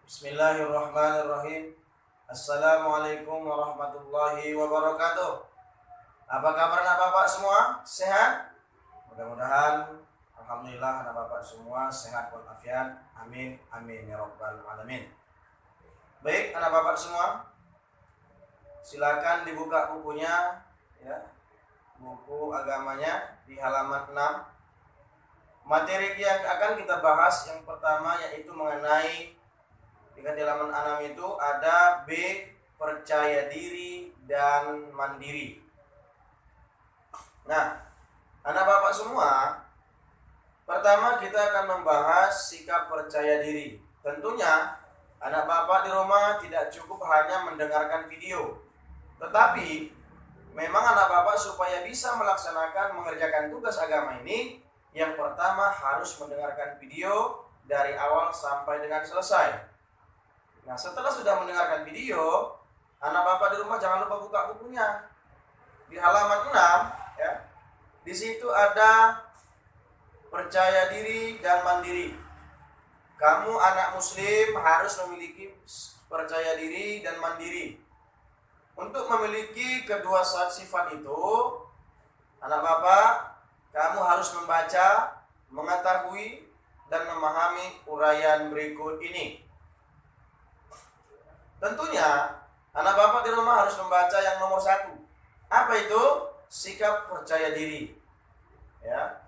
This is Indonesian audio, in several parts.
Bismillahirrahmanirrahim. Assalamualaikum warahmatullahi wabarakatuh. Apa kabar anak bapak semua? Sehat? Mudah-mudahan alhamdulillah anak bapak semua sehat walafiat. Amin amin ya rabbal alamin. Baik anak bapak semua, silakan dibuka bukunya ya. Buku agamanya di halaman 6. Materi yang akan kita bahas yang pertama yaitu mengenai di halaman 6 itu ada B, percaya diri dan mandiri. Nah, anak bapak semua, pertama kita akan membahas sikap percaya diri. Tentunya anak bapak di rumah tidak cukup hanya mendengarkan video, tetapi memang anak bapak supaya bisa melaksanakan mengerjakan tugas agama ini, yang pertama harus mendengarkan video dari awal sampai dengan selesai. Nah, setelah sudah mendengarkan video, anak bapak di rumah jangan lupa buka bukunya. Di halaman 6 ya. Di situ ada percaya diri dan mandiri. Kamu anak muslim harus memiliki percaya diri dan mandiri. Untuk memiliki kedua sifat itu, anak bapak, kamu harus membaca, mengetahui, dan memahami uraian berikut ini. Tentunya, anak bapak di rumah harus membaca yang nomor 1. Apa itu? Sikap percaya diri. Ya.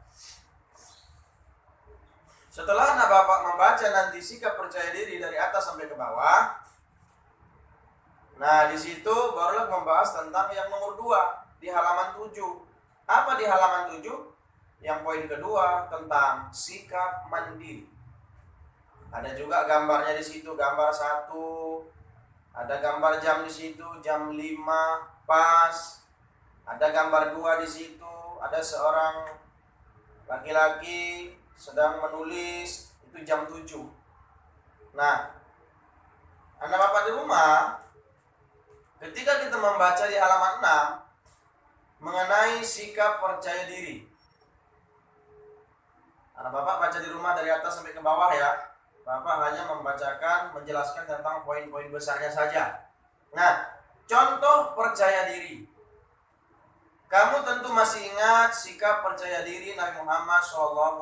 Setelah anak bapak membaca nanti sikap percaya diri dari atas sampai ke bawah, nah di situ barulah membahas tentang yang nomor 2 di halaman 7. Apa di halaman 7? Yang poin kedua tentang sikap mandiri. Ada juga gambarnya di situ, gambar 1. Ada gambar jam di situ, jam 5 pas. Ada gambar 2 di situ, ada seorang laki-laki sedang menulis, itu jam 7. Nah, anak bapak di rumah, ketika kita membaca di halaman 6 mengenai sikap percaya diri, anak bapak baca di rumah dari atas sampai ke bawah ya. Bapak hanya membacakan, menjelaskan tentang poin-poin besarnya saja. Nah, contoh percaya diri. Kamu tentu masih ingat sikap percaya diri Nabi Muhammad SAW.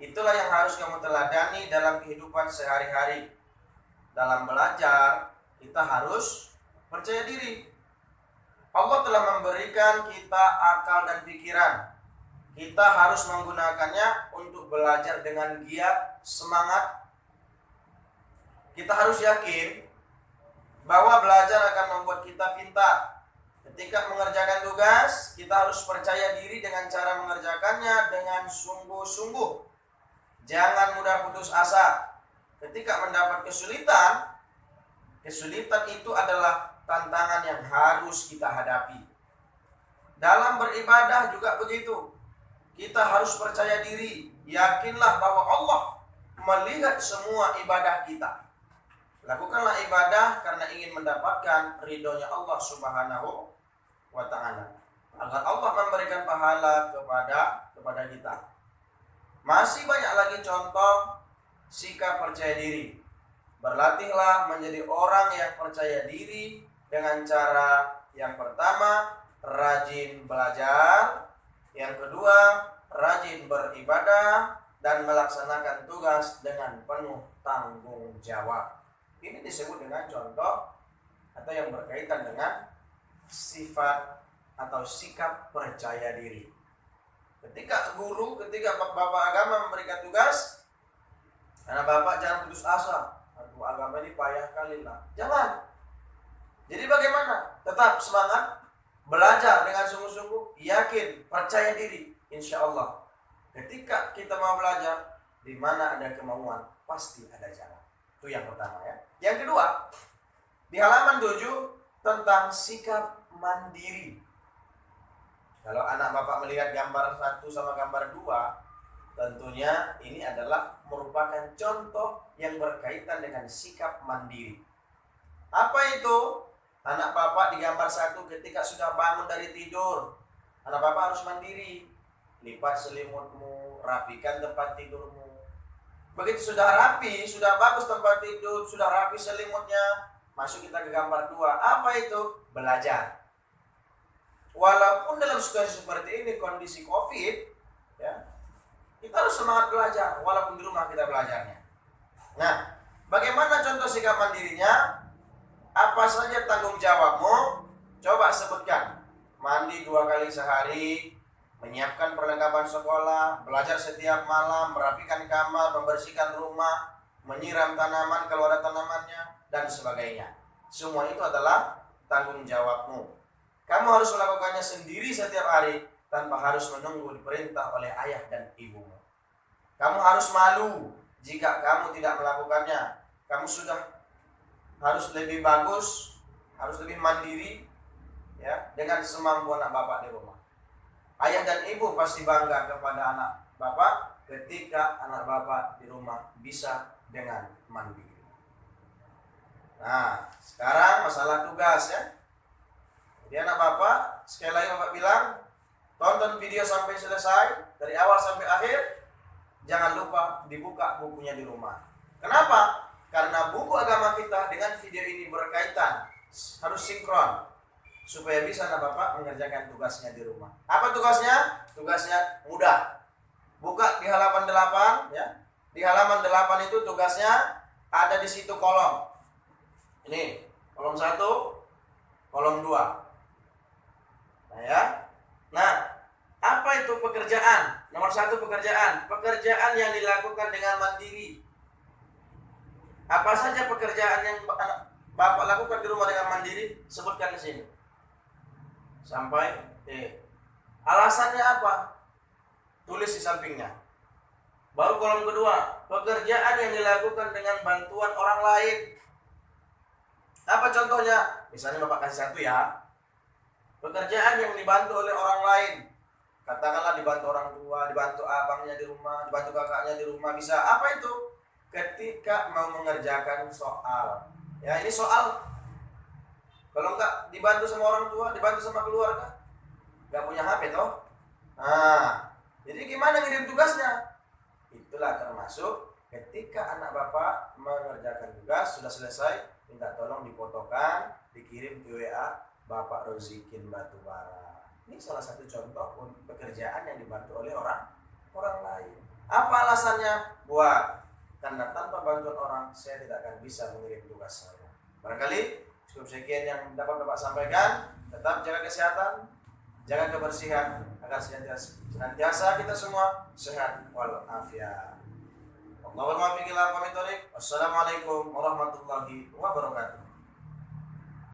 Itulah yang harus kamu teladani dalam kehidupan sehari-hari. Dalam belajar, kita harus percaya diri. Allah telah memberikan kita akal dan pikiran. Kita harus menggunakannya untuk belajar dengan giat, semangat. Kita harus yakin bahwa belajar akan membuat kita pintar. Ketika mengerjakan tugas, kita harus percaya diri dengan cara mengerjakannya dengan sungguh-sungguh. Jangan mudah putus asa. Ketika mendapat kesulitan itu adalah tantangan yang harus kita hadapi. Dalam beribadah juga begitu. Kita harus percaya diri, yakinlah bahwa Allah melihat semua ibadah kita. Lakukanlah ibadah karena ingin mendapatkan ridhonya Allah Subhanahu wa ta'ala, agar Allah memberikan pahala kepada kita. Masih banyak lagi contoh sikap percaya diri. Berlatihlah menjadi orang yang percaya diri dengan cara yang pertama, rajin belajar. Yang kedua, rajin beribadah dan melaksanakan tugas dengan penuh tanggung jawab. Ini disebut dengan contoh atau yang berkaitan dengan sifat atau sikap percaya diri. Ketika bapak agama memberikan tugas, anak bapak jangan putus asa. Aduh, agama ini payah kali lah. Jangan. Jadi bagaimana? Tetap semangat. Belajar dengan sungguh-sungguh, yakin, percaya diri, insya Allah. Ketika kita mau belajar, di mana ada kemauan, pasti ada jalan. Itu yang pertama ya. Yang kedua, di halaman 7 tentang sikap mandiri. Kalau anak bapak melihat gambar 1 sama gambar 2, tentunya ini adalah merupakan contoh yang berkaitan dengan sikap mandiri. Apa itu? Anak bapak di gambar 1 ketika sudah bangun dari tidur, anak bapak harus mandiri. Lipat selimutmu, rapikan tempat tidurmu. Begitu sudah rapi, sudah bagus tempat tidur, sudah rapi selimutnya, masuk kita ke gambar 2. Apa itu? Belajar. Walaupun dalam situasi seperti ini, kondisi COVID, ya, kita harus semangat belajar, walaupun di rumah kita belajarnya. Nah, bagaimana contoh sikap mandirinya? Apa saja tanggung jawabmu? Coba sebutkan. Mandi 2 kali sehari, menyiapkan perlengkapan sekolah, belajar setiap malam, merapikan kamar, membersihkan rumah, menyiram tanaman kalau ada tanamannya, dan sebagainya. Semua itu adalah tanggung jawabmu. Kamu harus melakukannya sendiri setiap hari tanpa harus menunggu diperintah oleh ayah dan ibumu. Kamu harus malu jika kamu tidak melakukannya. Kamu sudah harus lebih bagus, harus lebih mandiri, ya, dengan semampu anak bapak di rumah. Ayah dan ibu pasti bangga kepada anak bapak ketika anak bapak di rumah bisa dengan mandiri. Nah, sekarang masalah tugas, ya. Jadi anak bapak, sekali lagi bapak bilang, tonton video sampai selesai, dari awal sampai akhir. Jangan lupa dibuka bukunya di rumah. Kenapa? Karena buku agama kita dengan video ini berkaitan, harus sinkron, supaya bisa anak bapak mengerjakan tugasnya di rumah. Apa tugasnya? Tugasnya mudah. Buka di halaman 8, ya. Di halaman 8 itu tugasnya ada di situ kolom. Ini, kolom 1, kolom 2. Nah, ya. Nah, apa itu pekerjaan? Nomor 1 pekerjaan. Pekerjaan yang dilakukan dengan mandiri. Apa saja pekerjaan yang bapak lakukan di rumah dengan mandiri? Sebutkan di sini. Sampai alasannya apa? Tulis di sampingnya. Baru kolom kedua, pekerjaan yang dilakukan dengan bantuan orang lain. Apa contohnya? Misalnya bapak kasih 1, ya. Pekerjaan yang dibantu oleh orang lain. Katakanlah dibantu orang tua, dibantu abangnya di rumah, dibantu kakaknya di rumah, bisa. Apa itu? Ketika mau mengerjakan soal. Ya, ini soal. Kalau enggak dibantu sama orang tua, dibantu sama keluarga, enggak punya HP toh. Nah, jadi gimana ngirim tugasnya? Itulah termasuk ketika anak bapak mengerjakan tugas sudah selesai, minta tolong difotokan, dikirim ke WA Bapak Rozikin Batubara. Ini salah satu contoh untuk pekerjaan yang dibantu oleh orang lain. Apa alasannya? Karena tanpa bantuan orang saya tidak akan bisa mengirim tugas saya. Barangkali cukup sekian yang dapat Bapak sampaikan. Tetap jaga kesehatan, jaga kebersihan agar senantiasa kita semua sehat walafiat. Wassalamualaikum warahmatullahi wabarakatuh.